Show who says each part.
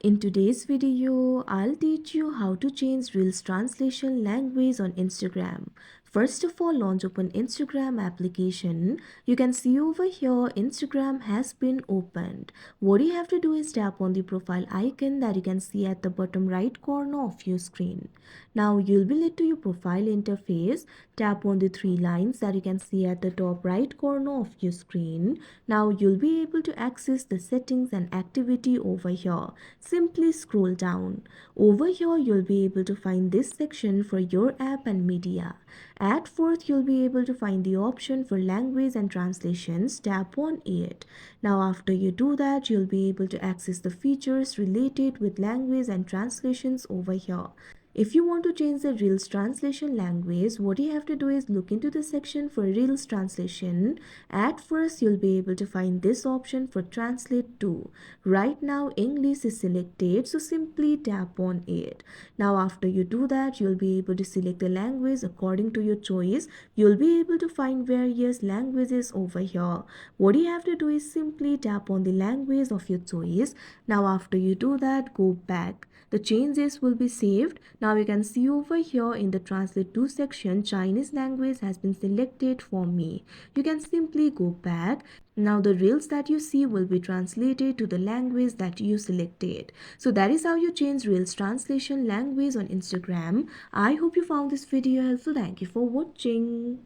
Speaker 1: In today's video, I'll teach you how to change Reels translation language on Instagram. First of all, launch open Instagram application. You can see over here Instagram has been opened. What you have to do is tap on the profile icon that you can see at the bottom right corner of your screen. Now you'll be led to your profile interface. Tap on the three lines that you can see at the top right corner of your screen. Now you'll be able to access the settings and activity over here. Simply scroll down. Over here, you'll be able to find this section for your app and media. At first, you'll be able to find the option for language and translations. Tap on it. Now, after you do that, you'll be able to access the features related with language and translations over here. If you want to change the Reels translation language, what you have to do is look into the section for Reels translation. At first, you'll be able to find this option for translate to. Right now, English is selected, so simply tap on it. Now, after you do that, you'll be able to select the language according to your choice. You'll be able to find various languages over here. What you have to do is simply tap on the language of your choice. Now, after you do that, go back. The changes will be saved. Now you can see over here in the translate to section, Chinese language has been selected for me. You can simply go back. Now the reels that you see will be translated to the language that you selected. So that is how you change reels translation language on Instagram. I hope you found this video helpful. Thank you for watching.